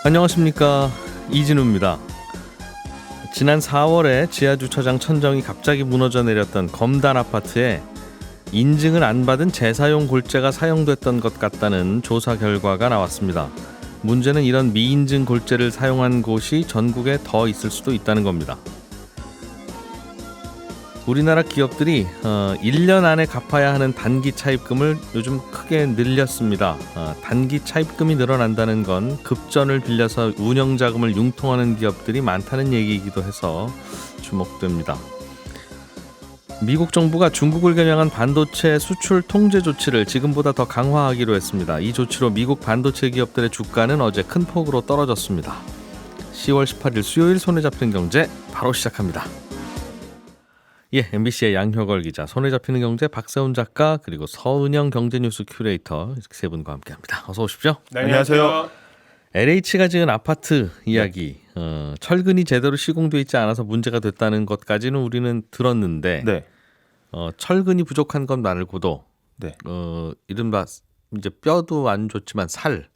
안녕하십니까, 이진우입니다. 지난 4월에 지하주차장 천정이 갑자기 무너져 내렸던 검단 아파트에 인증을 안 받은 재사용 골재가 사용됐던 것 같다는 조사 결과가 나왔습니다. 문제는 이런 미인증 골재를 사용한 곳이 전국에 더 있을 수도 있다는 겁니다. 우리나라 기업들이 1년 안에 갚아야 하는 단기 차입금을 요즘 크게 늘렸습니다. 단기 차입금이 늘어난다는 건 급전을 빌려서 운영자금을 융통하는 기업들이 많다는 얘기이기도 해서 주목됩니다. 미국 정부가 중국을 겨냥한 반도체 수출 통제 조치를 지금보다 더 강화하기로 했습니다. 이 조치로 미국 반도체 기업들의 주가는 어제 큰 폭으로 떨어졌습니다. 10월 18일 수요일 손에 잡히는 경제 바로 시작합니다. MBC의 양효걸 기자, 손에 잡히는 경제 박세훈 작가, 그리고 서은영 경제뉴스 큐레이터, 이렇게 세 분과 함께합니다. 어서 오십시오. 네, 안녕하세요. LH가 지은 아파트 이야기, 철근이 제대로 시공돼 있지 않아서 문제가 됐다는 것까지는 우리는 들었는데, 네. 철근이 부족한 것 말고도, 네. 이른바 이제 뼈도 안 좋지만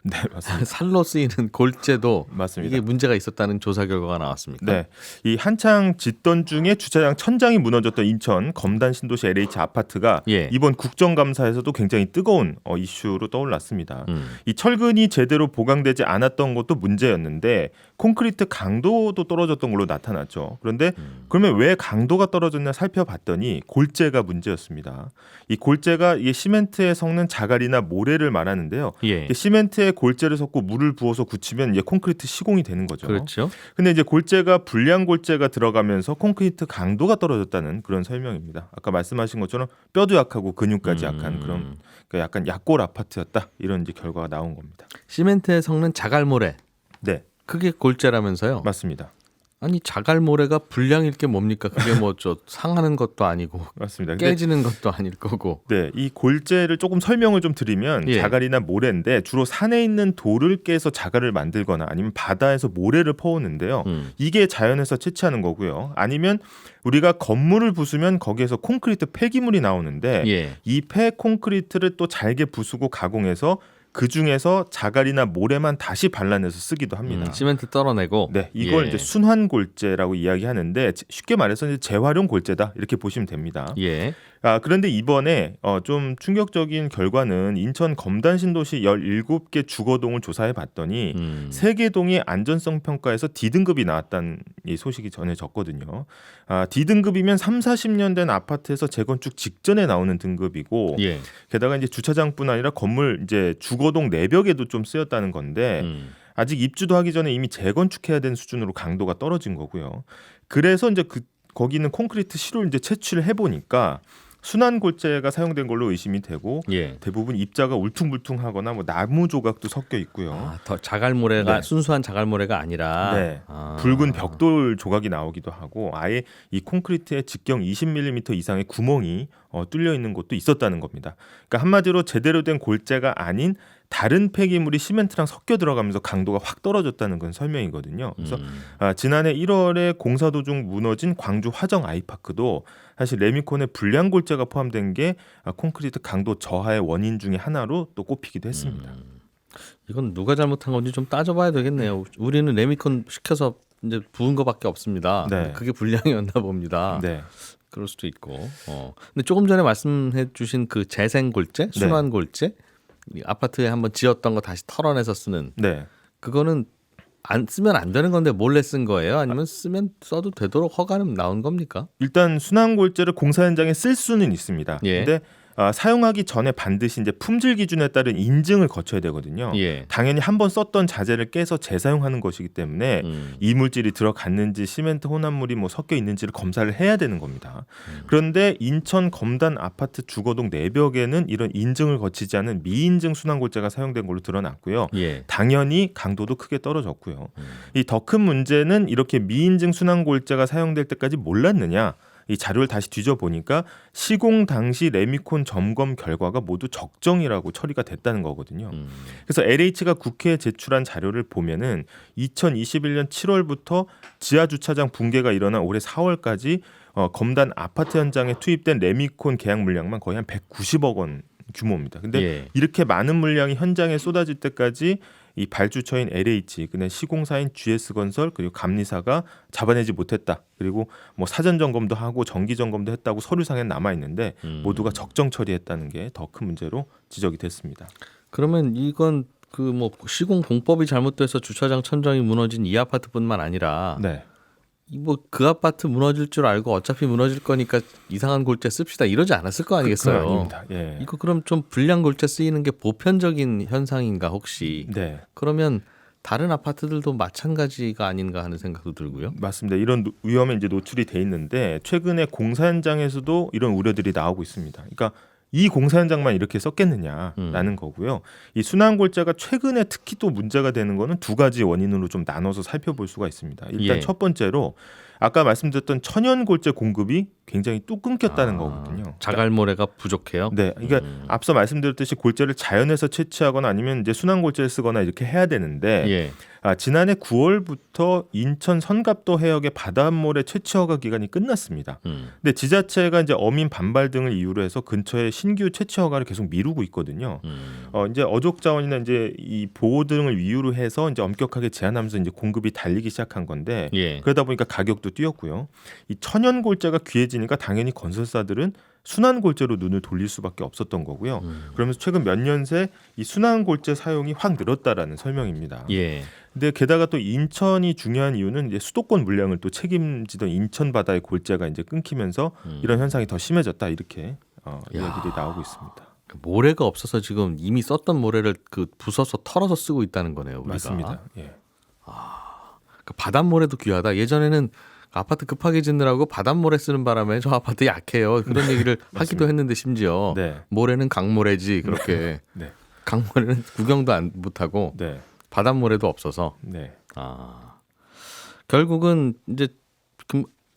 네, 맞습니다. 살로 쓰이는 골재도 맞습니다. 이게 문제가 있었다는 조사 결과가 나왔습니까? 네, 이 한창 짓던 중에 주차장 천장이 무너졌던 인천 검단 신도시 LH 아파트가 이번 국정감사에서도 굉장히 뜨거운 이슈로 떠올랐습니다. 이 철근이 제대로 보강되지 않았던 것도 문제였는데 콘크리트 강도도 떨어졌던 걸로 나타났죠. 그런데 그러면 왜 강도가 떨어졌나 살펴봤더니 골재가 문제였습니다. 이 골재가 이 시멘트에 섞는 자갈이나 모래를 말하는데요. 시멘트에 골재를 섞고 물을 부어서 굳히면 이제 콘크리트 시공이 되는 거죠. 그렇죠. 근데 이제 골재가 불량 골재가 들어가면서 콘크리트 강도가 떨어졌다는 그런 설명입니다. 아까 말씀하신 것처럼 뼈도 약하고 근육까지 약한 그런, 그러니까 약간 약골 아파트였다, 이런 이제 결과가 나온 겁니다. 시멘트에 섞는 자갈모래. 네. 그게 골재라면서요? 맞습니다. 아니, 자갈모래가 불량일 게 뭡니까? 그게 뭐 상하는 것도 아니고 맞습니다. 깨지는 것도 아닐 거고. 네, 이 골재를 조금 설명을 좀 드리면 자갈이나 모래인데 주로 산에 있는 돌을 깨서 자갈을 만들거나 아니면 바다에서 모래를 퍼오는데요. 이게 자연에서 채취하는 거고요. 아니면 우리가 건물을 부수면 거기에서 콘크리트 폐기물이 나오는데 이 폐 콘크리트를 또 잘게 부수고 가공해서 그 중에서 자갈이나 모래만 다시 발라내서 쓰기도 합니다. 시멘트 떨어내고. 네, 이걸 이제 순환 골재라고 이야기하는데 쉽게 말해서 이제 재활용 골재다, 이렇게 보시면 됩니다. 그런데 이번에 좀 충격적인 결과는 인천 검단 신도시 17개 주거동을 조사해 봤더니 3개 동이 안전성 평가에서 D등급이 나왔다는 이 소식이 전해졌거든요. D등급이면 30-40년 된 아파트에서 재건축 직전에 나오는 등급이고, 게다가 이제 주차장뿐 아니라 건물 이제 주거동 내벽에도 좀 쓰였다는 건데 아직 입주도 하기 전에 이미 재건축해야 되는 수준으로 강도가 떨어진 거고요. 그래서 이제 거기는 콘크리트 실을 이제 채취를 해보니까 순환 골재가 사용된 걸로 의심이 되고 대부분 입자가 울퉁불퉁하거나 뭐 나무 조각도 섞여 있고요. 더 자갈모래가 순수한 자갈모래가 아니라 붉은 벽돌 조각이 나오기도 하고, 아예 이 콘크리트에 직경 20mm 이상의 구멍이 뚫려 있는 곳도 있었다는 겁니다. 그러니까 한마디로 제대로 된 골재가 아닌 다른 폐기물이 시멘트랑 섞여 들어가면서 강도가 확 떨어졌다는 건 설명이거든요. 그래서 지난해 1월에 공사 도중 무너진 광주 화정 아이파크도 사실 레미콘에 불량 골재가 포함된 게 콘크리트 강도 저하의 원인 중에 하나로 또 꼽히기도 했습니다. 이건 누가 잘못한 건지 좀 따져봐야 되겠네요. 우리는 레미콘 시켜서 이제 부은 거밖에 없습니다. 그게 불량이었나 봅니다. 그럴 수도 있고. 근데 조금 전에 말씀해주신 그 재생 골재, 순환 골재, 아파트에 한번 지었던 거 다시 털어내서 쓰는. 그거는 안 쓰면 안 되는 건데 몰래 쓴 거예요? 아니면 쓰면 써도 되도록 허가는 나온 겁니까? 일단 순환 골재를 공사 현장에 쓸 수는 있습니다. 근데 사용하기 전에 반드시 이제 품질 기준에 따른 인증을 거쳐야 되거든요. 당연히 한번 썼던 자재를 깨서 재사용하는 것이기 때문에 이물질이 들어갔는지 시멘트 혼합물이 뭐 섞여 있는지를 검사를 해야 되는 겁니다. 그런데 인천 검단 아파트 주거동 내벽에는 이런 인증을 거치지 않은 미인증 순환골재가 사용된 걸로 드러났고요. 당연히 강도도 크게 떨어졌고요. 이 더 큰 문제는 이렇게 미인증 순환골재가 사용될 때까지 몰랐느냐? 이 자료를 다시 뒤져보니까 시공 당시 레미콘 점검 결과가 모두 적정이라고 처리가 됐다는 거거든요. 그래서 LH가 국회에 제출한 자료를 보면은 2021년 7월부터 지하주차장 붕괴가 일어난 올해 4월까지 검단 아파트 현장에 투입된 레미콘 계약 물량만 거의 한 190억 원 규모입니다. 근데 이렇게 많은 물량이 현장에 쏟아질 때까지 이 발주처인 LH, 그다음 시공사인 GS건설 그리고 감리사가 잡아내지 못했다. 그리고 뭐 사전 점검도 하고 정기 점검도 했다고 서류상에 남아 있는데 모두가 적정 처리했다는 게 더 큰 문제로 지적이 됐습니다. 그러면 이건 그 뭐 시공 공법이 잘못돼서 주차장 천정이 무너진 이 아파트뿐만 아니라 네. 뭐 그 아파트 무너질 줄 알고 어차피 무너질 거니까 이상한 골재 씁시다 이러지 않았을 거 아니겠어요? 그건 아닙니다. 예. 이거 그럼 좀 불량 골재 쓰이는 게 보편적인 현상인가 혹시? 네. 그러면 다른 아파트들도 마찬가지가 아닌가 하는 생각도 들고요. 맞습니다. 이런 위험에 이제 노출이 돼 있는데 최근에 공사 현장에서도 이런 우려들이 나오고 있습니다. 그러니까 이 공사 현장만 이렇게 썼겠느냐라는 거고요. 이 순환골재가 최근에 특히 또 문제가 되는 거는 두 가지 원인으로 좀 나눠서 살펴볼 수가 있습니다. 일단 첫 번째로 아까 말씀드렸던 천연골재 공급이 굉장히 뚝 끊겼다는 거거든요. 자갈모래가 부족해요. 네, 그러니까 앞서 말씀드렸듯이 골재를 자연에서 채취하거나 아니면 이제 순환골재를 쓰거나 이렇게 해야 되는데 지난해 9월부터 인천 선갑도 해역의 바닷모래 채취 허가 기간이 끝났습니다. 근데 지자체가 이제 어민 반발 등을 이유로 해서 근처에 신규 채취 허가를 계속 미루고 있거든요. 이제 어족 자원이나 이제 이 보호 등을 이유로 해서 이제 엄격하게 제한하면서 이제 공급이 달리기 시작한 건데 그러다 보니까 가격도 뛰었고요. 이 천연골재가 귀해지니까 당연히 건설사들은 순환골재로 눈을 돌릴 수밖에 없었던 거고요. 그러면서 최근 몇 년 새 이 순환골재 사용이 확 늘었다라는 설명입니다. 근데 게다가 또 인천이 중요한 이유는 이제 수도권 물량을 또 책임지던 인천 바다의 골재가 이제 끊기면서 이런 현상이 더 심해졌다 이렇게 이야기들이 나오고 있습니다. 모래가 없어서 지금 이미 썼던 모래를 그 부숴서 털어서 쓰고 있다는 거네요. 우리가. 맞습니다. 그 바닷모래도 귀하다. 예전에는 아파트 급하게 짓느라고 바닷모래 쓰는 바람에 저 아파트 약해요. 그런 얘기를 하기도 했는데 심지어 모래는 강모래지 그렇게 강모래는 구경도 못하고 바닷모래도 없어서 결국은 이제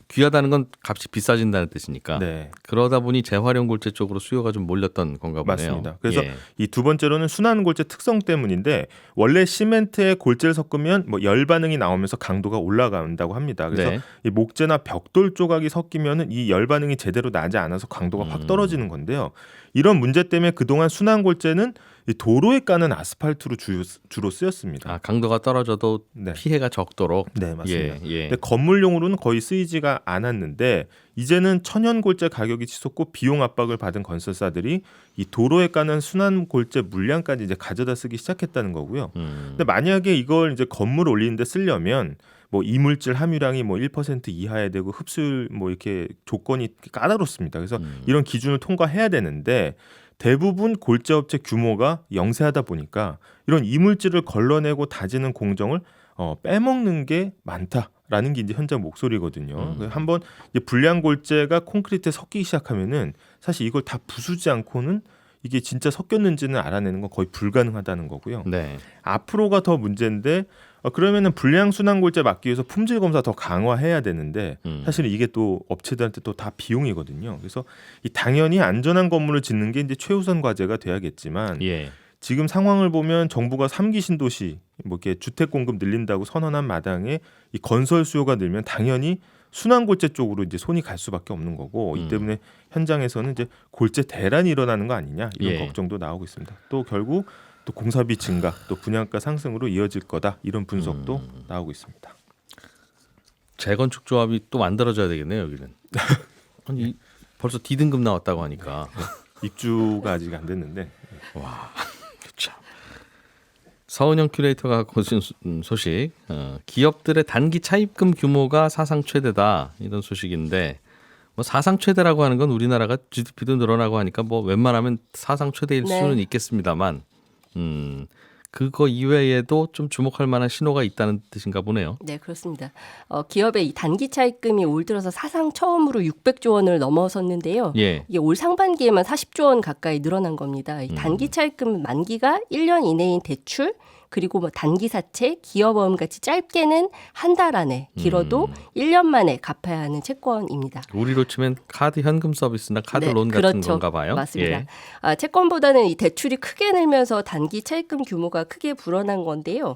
귀하다는 건 값이 비싸진다는 뜻이니까 그러다 보니 재활용 골재 쪽으로 수요가 좀 몰렸던 건가 보네요. 맞습니다. 그래서 이 두 번째로는 순환 골재 특성 때문인데 원래 시멘트에 골재를 섞으면 뭐 열 반응이 나오면서 강도가 올라간다고 합니다. 그래서 이 목재나 벽돌 조각이 섞이면은 이 열 반응이 제대로 나지 않아서 강도가 확 떨어지는 건데요. 이런 문제 때문에 그동안 순환 골재는 이 도로에 까는 아스팔트로 주로 쓰였습니다. 강도가 떨어져도 피해가 적도록. 네, 맞습니다. 근데 건물용으로는 거의 쓰이지가 않았는데 이제는 천연 골재 가격이 치솟고 비용 압박을 받은 건설사들이 이 도로에 까는 순환 골재 물량까지 이제 가져다 쓰기 시작했다는 거고요. 근데 만약에 이걸 이제 건물 올리는데 쓰려면 뭐 이물질 함유량이 뭐 1% 이하야 되고 흡수율 뭐 이렇게 조건이 까다롭습니다. 그래서 이런 기준을 통과해야 되는데 대부분 골재업체 규모가 영세하다 보니까 이런 이물질을 걸러내고 다지는 공정을 빼먹는 게 많다라는 게 이제 현장 목소리거든요. 한번 이제 불량 골재가 콘크리트에 섞이기 시작하면은 사실 이걸 다 부수지 않고는 이게 진짜 섞였는지는 알아내는 건 거의 불가능하다는 거고요. 앞으로가 더 문제인데 그러면은 불량 순환 골재 막기 위해서 품질 검사 더 강화해야 되는데 사실 이게 또 업체들한테 또 다 비용이거든요. 그래서 이 당연히 안전한 건물을 짓는 게 이제 최우선 과제가 돼야겠지만 지금 상황을 보면 정부가 3기 신도시 뭐 이렇게 주택 공급 늘린다고 선언한 마당에 이 건설 수요가 늘면 당연히 순환 골재 쪽으로 이제 손이 갈 수밖에 없는 거고 이 때문에 현장에서는 이제 골재 대란이 일어나는 거 아니냐 이런 걱정도 나오고 있습니다. 또 결국 또 공사비 증가, 또 분양가 상승으로 이어질 거다 이런 분석도 나오고 있습니다. 재건축 조합이 또 만들어져야 되겠네요 여기는. 아니 벌써 D등급 나왔다고 하니까 입주가 아직 안 됐는데. 와, 참. 서은영 큐레이터가 거신 소식. 기업들의 단기 차입금 규모가 사상 최대다 이런 소식인데 뭐 사상 최대라고 하는 건 우리나라가 GDP도 늘어나고 하니까 뭐 웬만하면 사상 최대일 수는 있겠습니다만. 그거 이외에도 좀 주목할 만한 신호가 있다는 뜻인가 보네요. 네, 그렇습니다. 기업의 이 단기 차입금이 올 들어서 사상 처음으로 600조 원을 넘어섰는데요. 이게 올 상반기에만 40조 원 가까이 늘어난 겁니다. 이 단기 차입금 만기가 1년 이내인 대출 그리고 뭐 단기 사채, 기업어음 같이 짧게는 한 달 안에 길어도 1년 만에 갚아야 하는 채권입니다. 우리로 치면 카드 현금 서비스나 카드론 같은 건가 봐요. 맞습니다. 채권보다는 이 대출이 크게 늘면서 단기 차입금 규모가 크게 불어난 건데요.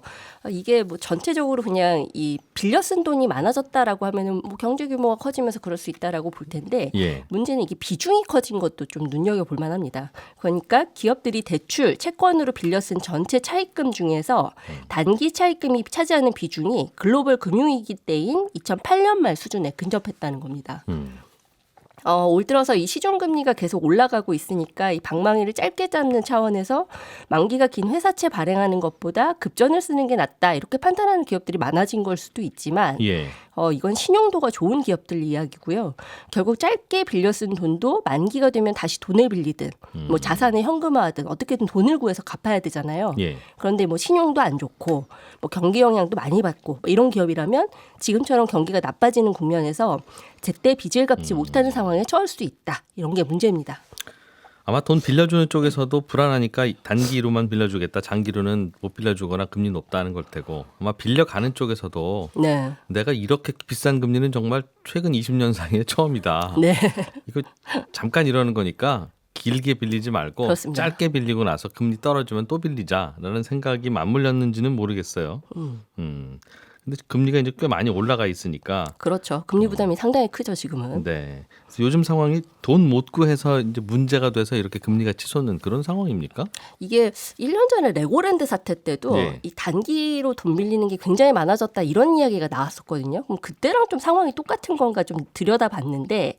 이게 뭐 전체적으로 그냥 이 빌려 쓴 돈이 많아졌다라고 하면은 뭐 경제 규모가 커지면서 그럴 수 있다라고 볼 텐데 문제는 이게 비중이 커진 것도 좀 눈여겨볼 만합니다. 그러니까 기업들이 대출, 채권으로 빌려 쓴 전체 차입금 중에 입장에서 단기 차입금이 차지하는 비중이 글로벌 금융위기 때인 2008년 말 수준에 근접했다는 겁니다. 올 들어서 이 시중금리가 계속 올라가고 있으니까 이 방망이를 짧게 잡는 차원에서 만기가 긴 회사채 발행하는 것보다 급전을 쓰는 게 낫다 이렇게 판단하는 기업들이 많아진 걸 수도 있지만 이건 신용도가 좋은 기업들 이야기고요. 결국 짧게 빌려 쓴 돈도 만기가 되면 다시 돈을 빌리든 뭐 자산을 현금화하든 어떻게든 돈을 구해서 갚아야 되잖아요. 그런데 뭐 신용도 안 좋고 뭐 경기 영향도 많이 받고 뭐 이런 기업이라면 지금처럼 경기가 나빠지는 국면에서 제때 빚을 갚지 못하는 상황에 처할 수 있다. 이런 게 문제입니다. 아마 돈 빌려주는 쪽에서도 불안하니까 단기로만 빌려주겠다. 장기로는 못 빌려주거나 금리 높다는 걸 테고 아마 빌려가는 쪽에서도 내가 이렇게 비싼 금리는 정말 최근 20년 사이에 처음이다. 이거 잠깐 이러는 거니까 길게 빌리지 말고 그렇습니다. 짧게 빌리고 나서 금리 떨어지면 또 빌리자라는 생각이 맞물렸는지는 모르겠어요. 근데 금리가 이제 꽤 많이 올라가 있으니까 그렇죠. 금리 부담이 상당히 크죠 지금은. 네. 그래서 요즘 상황이 돈 못 구해서 이제 문제가 돼서 이렇게 금리가 치솟는 그런 상황입니까? 이게 1년 전에 레고랜드 사태 때도 이 단기로 돈 빌리는 게 굉장히 많아졌다 이런 이야기가 나왔었거든요. 그럼 그때랑 좀 상황이 똑같은 건가 좀 들여다봤는데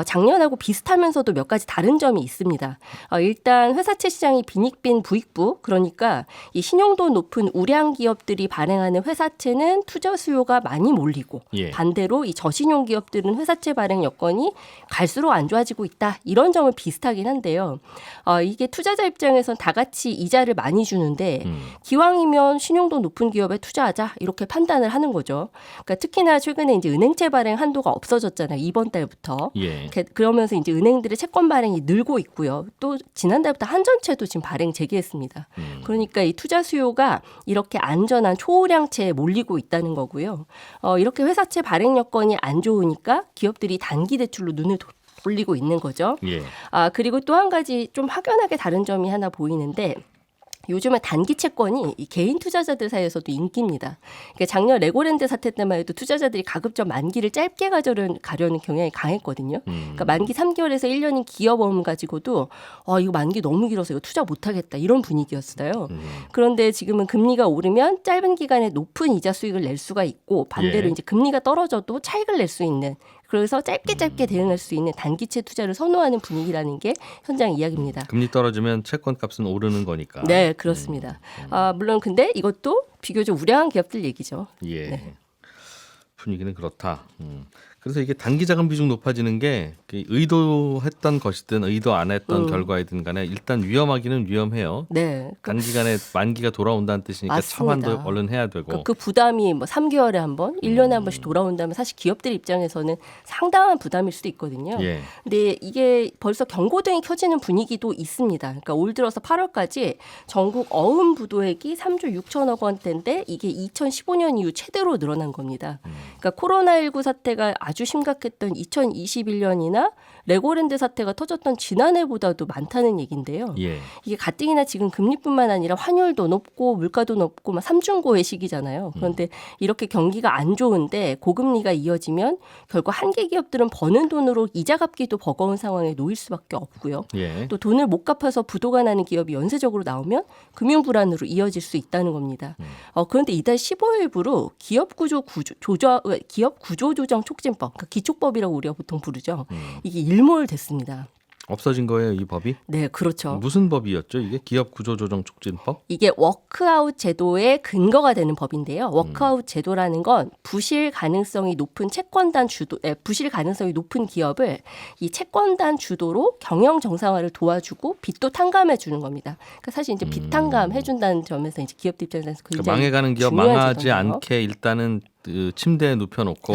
작년하고 비슷하면서도 몇 가지 다른 점이 있습니다. 일단 회사채 시장이 빈익빈 부익부 그러니까 이 신용도 높은 우량 기업들이 발행하는 회사채는 투자 수요가 많이 몰리고 반대로 이 저신용 기업들은 회사채 발행 여건이 갈수록 안 좋아지고 있다. 이런 점은 비슷하긴 한데요. 이게 투자자 입장에선 다 같이 이자를 많이 주는데 기왕이면 신용도 높은 기업에 투자하자 이렇게 판단을 하는 거죠. 그러니까 특히나 최근에 이제 은행채 발행 한도가 없어졌잖아요. 이번 달부터. 그러면서 이제 은행들의 채권 발행이 늘고 있고요. 또 지난달부터 한전채도 지금 발행 재개했습니다. 그러니까 이 투자 수요가 이렇게 안전한 초우량채에 몰리고 있다는 거고요. 이렇게 회사채 발행 여건이 안 좋으니까 기업들이 단기 대출로 눈을 돌리고 있는 거죠. 그리고 또 한 가지 좀 확연하게 다른 점이 하나 보이는데 요즘에 단기 채권이 이 개인 투자자들 사이에서도 인기입니다. 그러니까 작년 레고랜드 사태 때만 해도 투자자들이 가급적 만기를 짧게 가려는 경향이 강했거든요. 그러니까 만기 3개월에서 1년인 기업어음 가지고도 이거 만기 너무 길어서 이거 투자 못하겠다 이런 분위기였어요. 그런데 지금은 금리가 오르면 짧은 기간에 높은 이자 수익을 낼 수가 있고 반대로 이제 금리가 떨어져도 차익을 낼 수 있는 그래서 짧게 대응할 수 있는 단기채 투자를 선호하는 분위기라는 게 현장 이야기입니다. 금리 떨어지면 채권 값은 오르는 거니까. 네, 그렇습니다. 물론 근데 이것도 비교적 우량한 기업들 얘기죠. 분위기는 그렇다. 그래서 이게 단기 자금 비중 높아지는 게 의도했던 것이든 의도 안 했던 결과이든 간에 일단 위험하기는 위험해요. 단기간에 만기가 돌아온다는 뜻이니까 차환도 얼른 해야 되고. 그 부담이 뭐 3개월에 한 번, 1년에 한 번씩 돌아온다면 사실 기업들 입장에서는 상당한 부담일 수도 있거든요. 근데 이게 벌써 경고등이 켜지는 분위기도 있습니다. 그러니까 올 들어서 8월까지 전국 어음 부도액이 3조 6천억 원대인데 이게 2015년 이후 최대로 늘어난 겁니다. 그러니까 코로나19 사태가 아주 심각했던 2021년이나 레고랜드 사태가 터졌던 지난해보다도 많다는 얘기인데요. 이게 가뜩이나 지금 금리뿐만 아니라 환율도 높고 물가도 높고 막 삼중고의 시기잖아요. 그런데 이렇게 경기가 안 좋은데 고금리가 이어지면 결국 한계 기업들은 버는 돈으로 이자 갚기도 버거운 상황에 놓일 수밖에 없고요. 또 돈을 못 갚아서 부도가 나는 기업이 연쇄적으로 나오면 금융 불안으로 이어질 수 있다는 겁니다. 그런데 이달 15일부로 기업 구조 조정 촉진법, 그러니까 기촉법이라고 우리가 보통 부르죠. 이게 일몰됐습니다. 없어진 거예요, 이 법이? 네, 그렇죠. 무슨 법이었죠? 이게 기업 구조조정 촉진법? 이게 워크아웃 제도의 근거가 되는 법인데요. 워크아웃 제도라는 건 부실 가능성이 높은 기업을 이 채권단 주도로 경영 정상화를 도와주고 빚도 탕감해 주는 겁니다. 그러니까 사실 이제 빚 탕감 해준다는 점에서 이제 기업들 입장에서 굉장히 그러니까 망해가는 기업 망하지 제도인데요. 않게 일단은 그 침대에 눕혀놓고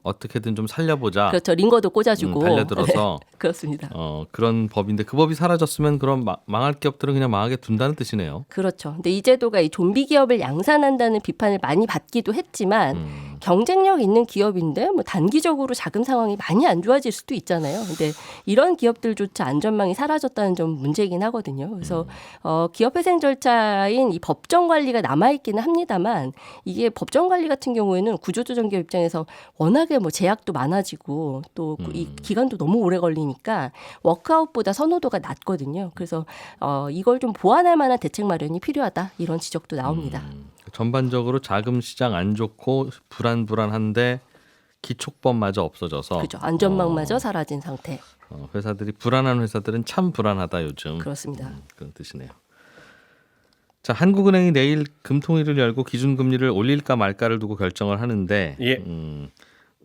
어떻게든 좀 살려보자. 그렇죠. 링거도 꽂아주고 달려들어서 그렇습니다. 그런 법인데 그 법이 사라졌으면 그럼 망할 기업들은 그냥 망하게 둔다는 뜻이네요. 그렇죠. 근데 이 제도가 이 좀비 기업을 양산한다는 비판을 많이 받기도 했지만 경쟁력 있는 기업인데 뭐 단기적으로 자금 상황이 많이 안 좋아질 수도 있잖아요. 근데 이런 기업들조차 안전망이 사라졌다는 점 문제이긴 하거든요. 그래서 기업회생 절차인 이 법정 관리가 남아있기는 합니다만 이게 법정 관리 같은 경우에는 구조조정 기업 입장에서 워낙에 뭐 제약도 많아지고 또 이 기간도 너무 오래 걸리니까 워크아웃보다 선호도가 낮거든요. 그래서 이걸 좀 보완할 만한 대책 마련이 필요하다 이런 지적도 나옵니다. 전반적으로 자금 시장 안 좋고 불안한데 기촉법마저 없어져서 그렇죠. 안전망마저 사라진 상태. 회사들이 불안한 회사들은 참 불안하다 요즘. 그렇습니다. 그런 뜻이네요. 자, 한국은행이 내일 금통위를 열고 기준금리를 올릴까 말까를 두고 결정을 하는데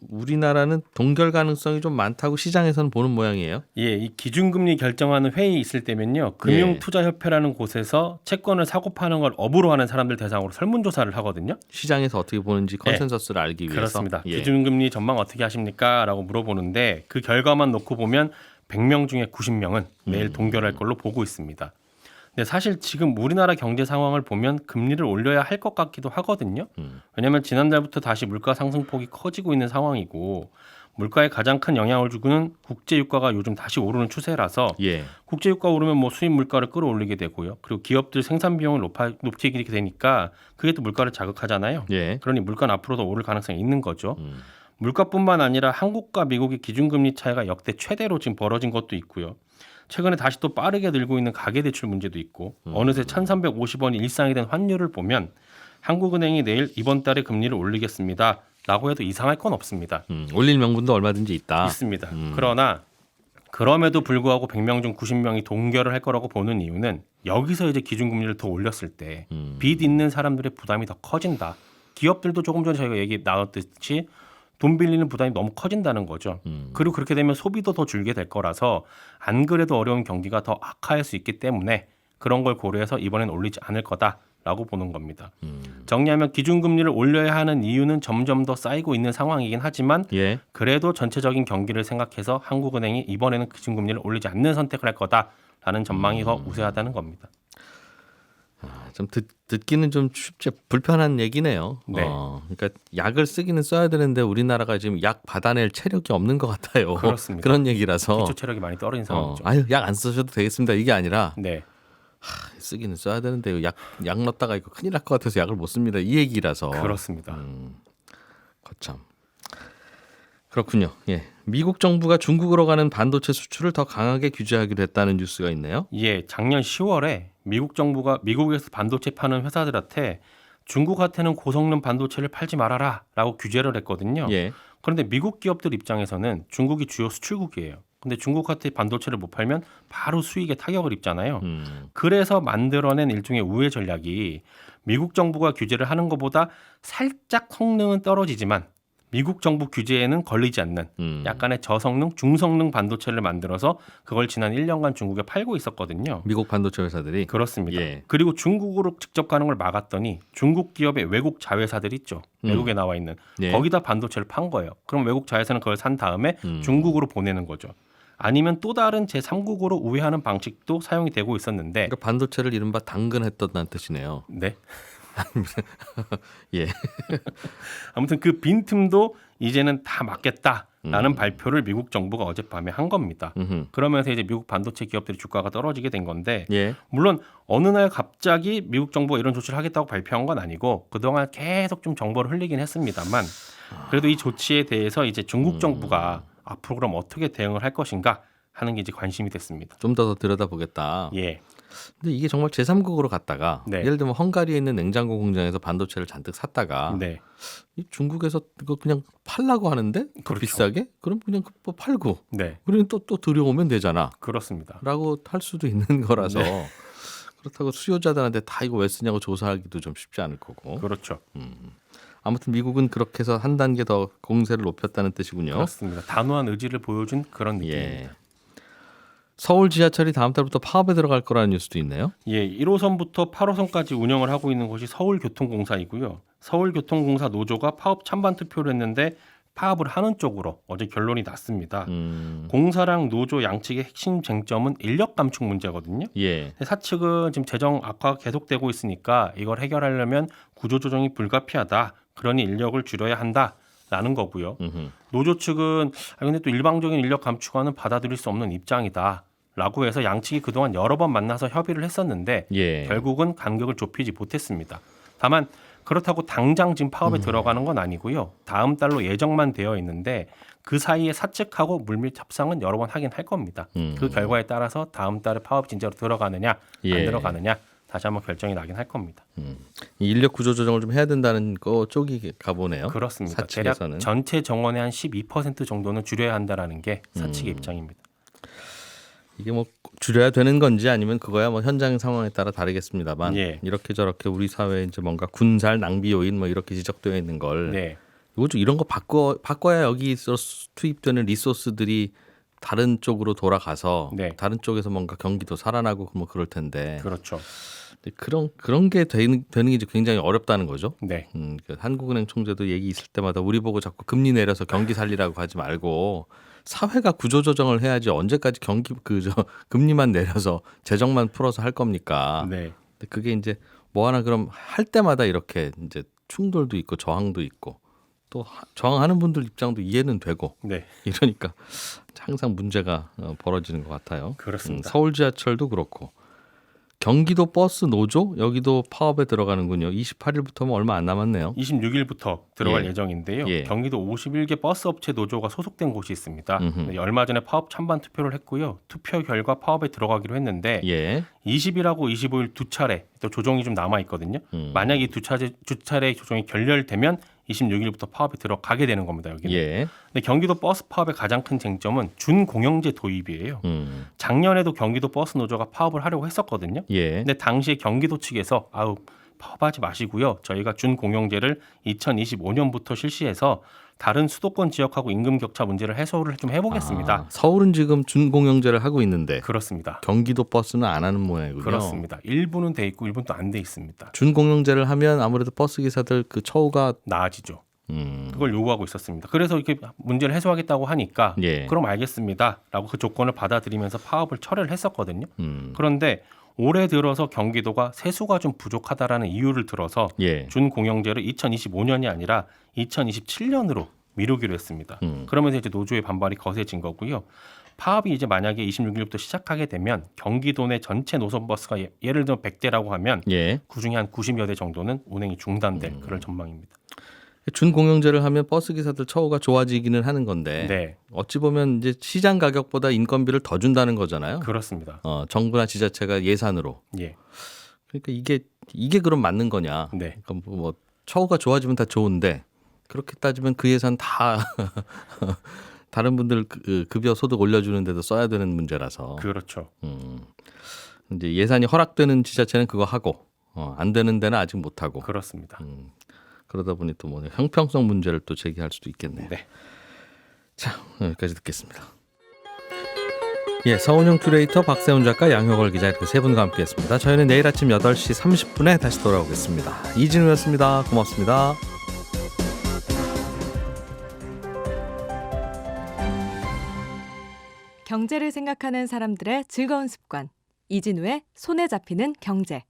우리나라는 동결 가능성이 좀 많다고 시장에서는 보는 모양이에요. 예, 이 기준금리 결정하는 회의 있을 때면요, 금융투자협회라는 곳에서 채권을 사고 파는 걸 업으로 하는 사람들 대상으로 설문조사를 하거든요. 시장에서 어떻게 보는지 컨센서스를 알기 위해서. 그렇습니다. 기준금리 전망 어떻게 하십니까?라고 물어보는데 그 결과만 놓고 보면 100명 중에 90명은 내일 동결할 걸로 보고 있습니다. 근데 사실 지금 우리나라 경제 상황을 보면 금리를 올려야 할 것 같기도 하거든요. 왜냐하면 지난달부터 다시 물가 상승폭이 커지고 있는 상황이고 물가에 가장 큰 영향을 주고는 국제유가가 요즘 다시 오르는 추세라서 국제유가 오르면 뭐 수입 물가를 끌어올리게 되고요. 그리고 기업들 생산 비용을 높이게 되니까 그게 또 물가를 자극하잖아요. 그러니 물가는 앞으로도 오를 가능성이 있는 거죠. 물가뿐만 아니라 한국과 미국의 기준금리 차이가 역대 최대로 지금 벌어진 것도 있고요. 최근에 다시 또 빠르게 늘고 있는 가계대출 문제도 있고 어느새 1,350원이 일상이 된 환율을 보면 한국은행이 내일 이번 달에 금리를 올리겠습니다 라고 해도 이상할 건 없습니다. 올릴 명분도 얼마든지 있습니다. 그러나 그럼에도 불구하고 100명 중 90명이 동결을 할 거라고 보는 이유는 여기서 이제 기준금리를 더 올렸을 때 빚 있는 사람들의 부담이 더 커진다. 기업들도 조금 전에 저희가 얘기 나눴듯이 돈 빌리는 부담이 너무 커진다는 거죠. 그리고 그렇게 되면 소비도 더 줄게 될 거라서 안 그래도 어려운 경기가 더 악화할 수 있기 때문에 그런 걸 고려해서 이번엔 올리지 않을 거다라고 보는 겁니다. 정리하면 기준금리를 올려야 하는 이유는 점점 더 쌓이고 있는 상황이긴 하지만 그래도 전체적인 경기를 생각해서 한국은행이 이번에는 기준금리를 올리지 않는 선택을 할 거다라는 전망이 더 우세하다는 겁니다. 좀 듣기는 좀 쉽지 불편한 얘기네요. 그러니까 약을 쓰기는 써야 되는데 우리나라가 지금 약 받아낼 체력이 없는 것 같아요. 그렇습니다. 그런 얘기라서 기초 체력이 많이 떨어진 상황이죠. 약 안 쓰셔도 되겠습니다. 이게 아니라 쓰기는 써야 되는데 약 넣었다가 이거 큰일 날 것 같아서 약을 못 씁니다. 이 얘기라서. 그렇습니다. 거참. 그렇군요. 미국 정부가 중국으로 가는 반도체 수출을 더 강하게 규제하기로 했다는 뉴스가 있네요. 작년 10월에 미국 정부가 미국에서 반도체 파는 회사들한테 중국한테는 고성능 반도체를 팔지 말아라라고 규제를 했거든요. 그런데 미국 기업들 입장에서는 중국이 주요 수출국이에요. 근데 중국한테 반도체를 못 팔면 바로 수익에 타격을 입잖아요. 그래서 만들어낸 일종의 우회 전략이 미국 정부가 규제를 하는 것보다 살짝 성능은 떨어지지만 미국 정부 규제에는 걸리지 않는 약간의 저성능, 중성능 반도체를 만들어서 그걸 지난 1년간 중국에 팔고 있었거든요. 미국 반도체 회사들이? 그렇습니다. 그리고 중국으로 직접 가는 걸 막았더니 중국 기업의 외국 자회사들 있죠. 외국에 나와 있는. 거기다 반도체를 판 거예요. 그럼 외국 자회사는 그걸 산 다음에 중국으로 보내는 거죠. 아니면 또 다른 제3국으로 우회하는 방식도 사용이 되고 있었는데 그러니까 반도체를 이른바 당근했다는 뜻이네요. 네. 아무튼 그 빈틈도 이제는 다 막겠다라는 발표를 미국 정부가 어젯밤에 한 겁니다. 그러면서 이제 미국 반도체 기업들의 주가가 떨어지게 된 건데 물론 어느 날 갑자기 미국 정부가 이런 조치를 하겠다고 발표한 건 아니고 그동안 계속 좀 정보를 흘리긴 했습니다만 그래도 이 조치에 대해서 이제 중국 정부가 앞으로 그럼 어떻게 대응을 할 것인가 하는 게 이제 관심이 됐습니다. 좀 더 들여다보겠다. 근데 이게 정말 제3국으로 갔다가 예를 들면 헝가리에 있는 냉장고 공장에서 반도체를 잔뜩 샀다가 이 중국에서 이거 그냥 팔라고 하는데 비싸게? 그럼 그냥 뭐 팔고 그러면 또 들여오면 되잖아. 그렇습니다. 라고 할 수도 있는 거라서 그렇다고 수요자들한테 다 이거 왜 쓰냐고 조사하기도 좀 쉽지 않을 거고. 그렇죠. 아무튼 미국은 그렇게 해서 한 단계 더 공세를 높였다는 뜻이군요. 그렇습니다. 단호한 의지를 보여준 그런 느낌입니다. 서울 지하철이 다음 달부터 파업에 들어갈 거라는 뉴스도 있네요. 1호선부터 8호선까지 운영을 하고 있는 곳이 서울교통공사이고요. 서울교통공사 노조가 파업 찬반 투표를 했는데 파업을 하는 쪽으로 어제 결론이 났습니다. 공사랑 노조 양측의 핵심 쟁점은 인력 감축 문제거든요. 사측은 지금 재정 악화가 계속되고 있으니까 이걸 해결하려면 구조조정이 불가피하다. 그러니 인력을 줄여야 한다라는 거고요. 노조 측은 근데 또 일방적인 인력 감축안은 받아들일 수 없는 입장이다라고 해서 양측이 그동안 여러 번 만나서 협의를 했었는데 결국은 간격을 좁히지 못했습니다. 다만 그렇다고 당장 지금 파업에 들어가는 건 아니고요. 다음 달로 예정만 되어 있는데 그 사이에 사측하고 물밑 협상은 여러 번 하긴 할 겁니다. 그 결과에 따라서 다음 달에 파업 진짜로 들어가느냐 안 들어가느냐 다시 한번 결정이 나긴 할 겁니다. 인력 구조 조정을 좀 해야 된다는 거 쪽이 가보네요. 그렇습니다. 사측에서는. 대략 전체 정원의 한 12% 정도는 줄여야 한다라는 게 사측의 입장입니다. 이게 뭐 줄여야 되는 건지 아니면 그거야 뭐 현장 상황에 따라 다르겠습니다만 이렇게 저렇게 우리 사회에 이제 뭔가 군살 낭비 요인 뭐 이렇게 지적되어 있는 걸 이거 좀 이런 거 바꿔야 여기서 투입되는 리소스들이 다른 쪽으로 돌아가서 다른 쪽에서 뭔가 경기도 살아나고 뭐 그럴 텐데. 그렇죠. 그런 게 되는 게 이제 굉장히 어렵다는 거죠. 네. 한국은행 총재도 얘기 있을 때마다 우리 보고 자꾸 금리 내려서 경기 살리라고 하지 말고 사회가 구조 조정을 해야지 언제까지 금리만 내려서 재정만 풀어서 할 겁니까? 근데 그게 이제 뭐 하나 그럼 할 때마다 이렇게 이제 충돌도 있고 저항도 있고 또 저항하는 분들 입장도 이해는 되고 이러니까 항상 문제가 벌어지는 것 같아요. 그렇습니다. 서울 지하철도 그렇고 경기도 버스 노조 여기도 파업에 들어가는군요. 28일부터면 얼마 안 남았네요. 26일부터 들어갈 예정인데요. 경기도 51개 버스 업체 노조가 소속된 곳이 있습니다. 얼마 전에 파업 찬반 투표를 했고요. 투표 결과 파업에 들어가기로 했는데 20일하고 25일 두 차례 또 조정이 좀 남아 있거든요. 만약 이 두 차례 조정이 결렬되면 26일부터 파업에 들어가게 되는 겁니다. 여기는. 근데 경기도 버스 파업의 가장 큰 쟁점은 준공영제 도입이에요. 작년에도 경기도 버스 노조가 파업을 하려고 했었거든요. 근데 당시에 경기도 측에서 파업하지 마시고요. 저희가 준공영제를 2025년부터 실시해서 다른 수도권 지역하고 임금 격차 문제를 해소를 좀 해보겠습니다. 서울은 지금 준공영제를 하고 있는데 그렇습니다. 경기도 버스는 안 하는 모양이군요. 그렇습니다. 일부는 돼 있고 일부는 또 안 돼 있습니다. 준공영제를 하면 아무래도 버스 기사들 그 처우가 나아지죠. 그걸 요구하고 있었습니다. 그래서 이렇게 문제를 해소하겠다고 하니까 그럼 알겠습니다라고 그 조건을 받아들이면서 파업을 철회를 했었거든요. 그런데 올해 들어서 경기도가 세수가 좀 부족하다라는 이유를 들어서 준공영제를 2025년이 아니라 2027년으로 미루기로 했습니다. 그러면서 이제 노조의 반발이 거세진 거고요. 파업이 이제 만약에 26일부터 시작하게 되면 경기도 내 전체 노선버스가 예를 들어 100대라고 하면 그중에 한 90여 대 정도는 운행이 중단될 그런 전망입니다. 준공영제를 하면 버스 기사들 처우가 좋아지기는 하는 건데 어찌 보면 이제 시장 가격보다 인건비를 더 준다는 거잖아요. 그렇습니다. 정부나 지자체가 예산으로. 그러니까 이게 그럼 맞는 거냐? 그러니까 뭐 처우가 좋아지면 다 좋은데 그렇게 따지면 그 예산 다 다른 분들 급여 소득 올려주는데도 써야 되는 문제라서. 그렇죠. 이제 예산이 허락되는 지자체는 그거 하고 안 되는 데는 아직 못 하고. 그렇습니다. 그러다 보니 또 뭐 형평성 문제를 또 제기할 수도 있겠네요. 자, 여기까지 듣겠습니다. 서은영 큐레이터, 박세훈 작가, 양효걸 기자 이렇게 세 분과 함께했습니다. 저희는 내일 아침 8시 30분에 다시 돌아오겠습니다. 이진우였습니다. 고맙습니다. 경제를 생각하는 사람들의 즐거운 습관. 이진우의 손에 잡히는 경제.